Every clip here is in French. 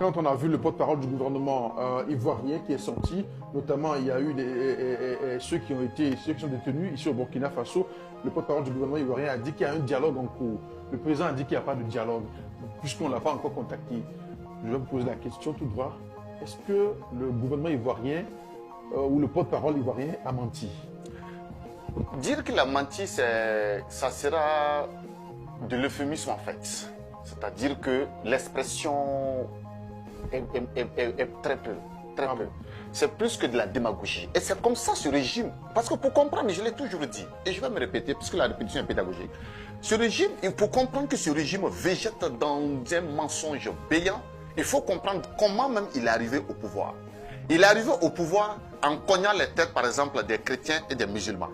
quand on a vu le porte-parole du gouvernement ivoirien qui est sorti, notamment il y a eu ceux qui sont détenus ici au Burkina Faso, le porte-parole du gouvernement ivoirien a dit qu'il y a un dialogue en cours. Le président a dit qu'il n'y a pas de dialogue, puisqu'on ne l'a pas encore contacté. Je vais vous poser la question tout droit. Est-ce que le gouvernement ivoirien ou le porte-parole ivoirien a menti? Dire qu'il a menti, ça sera de l'euphémisme en fait. C'est-à-dire que l'expression est très peu. Très peu. C'est plus que de la démagogie. Et c'est comme ça ce régime. Parce que pour comprendre, je l'ai toujours dit, et je vais me répéter, puisque la répétition est pédagogique. Ce régime, il faut comprendre que ce régime végète dans un mensonge béant. Il faut comprendre comment même il est arrivé au pouvoir. Il est arrivé au pouvoir en cognant les têtes, par exemple, des chrétiens et des musulmans.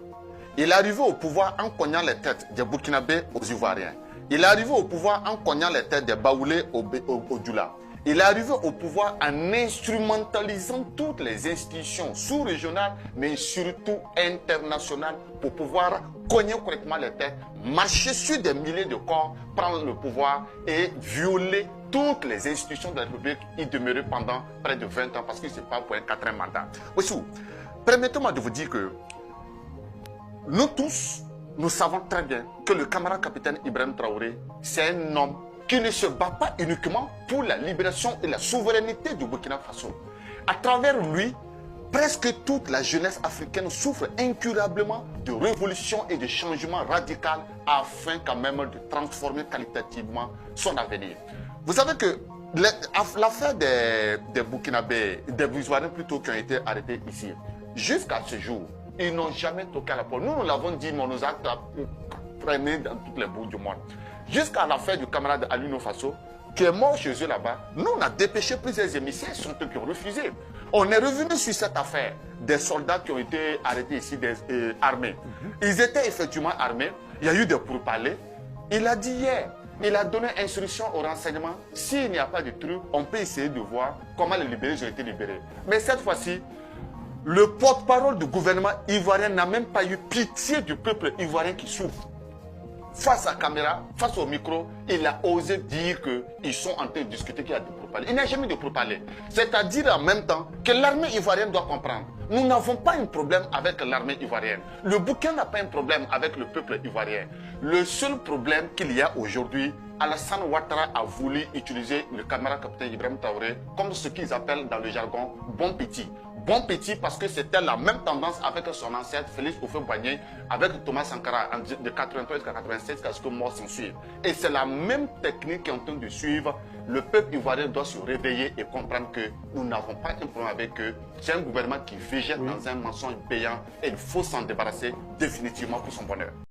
Il est arrivé au pouvoir en cognant les têtes des Burkinabés aux Ivoiriens. Il est arrivé au pouvoir en cognant les têtes des Baoulés au Djoula. Il est arrivé au pouvoir en instrumentalisant toutes les institutions sous-régionales, mais surtout internationales, pour pouvoir cogner correctement les têtes, marcher sur des milliers de corps, prendre le pouvoir et violer toutes les institutions de la République y demeurer pendant près de 20 ans, parce que ce n'est pas pour un 4e mandat. Aussi, permettez-moi de vous dire que nous tous, nous savons très bien que le camarade capitaine Ibrahim Traoré, c'est un homme qui ne se bat pas uniquement pour la libération et la souveraineté du Burkina Faso. À travers lui, presque toute la jeunesse africaine souffre incurablement de révolution et de changement radical afin quand même de transformer qualitativement son avenir. Vous savez que l'affaire des Burkinabés, des Ivoiriens plutôt qui ont été arrêtés ici, jusqu'à ce jour, ils n'ont jamais toqué à la porte. Nous l'avons dit, mais on nous a traîné dans toutes les bouts du monde. Jusqu'à l'affaire du camarade Alino Faso, qui est mort chez eux là-bas, nous on a dépêché plusieurs émissaires, ce sont eux qui ont refusé. On est revenu sur cette affaire des soldats qui ont été arrêtés ici, armés. Ils étaient effectivement armés, il y a eu des pourparlers. Il a dit hier, il a donné instruction au renseignement, s'il n'y a pas de truc, on peut essayer de voir comment les libérés ont été libérés. Mais cette fois-ci, le porte-parole du gouvernement ivoirien n'a même pas eu pitié du peuple ivoirien qui souffre. Face à la caméra, face au micro, il a osé dire qu'ils sont en train de discuter qu'il y a des pourparlers. Il n'y a jamais de pourparlers. C'est-à-dire en même temps que l'armée ivoirienne doit comprendre. Nous n'avons pas un problème avec l'armée ivoirienne. Le Burkina n'a pas un problème avec le peuple ivoirien. Le seul problème qu'il y a aujourd'hui, Alassane Ouattara a voulu utiliser le camarade capitaine Ibrahim Traoré comme ce qu'ils appellent dans le jargon bon petit. Bon petit parce que c'était la même tendance avec son ancêtre Félix Houphouët-Boigny, avec Thomas Sankara de 93 jusqu'à 96 jusqu'à ce que mort s'en suive. Et c'est la même technique qui est en train de suivre. Le peuple ivoirien doit se réveiller et comprendre que nous n'avons pas un problème avec eux. C'est un gouvernement qui végète dans un mensonge payant et il faut s'en débarrasser définitivement pour son bonheur.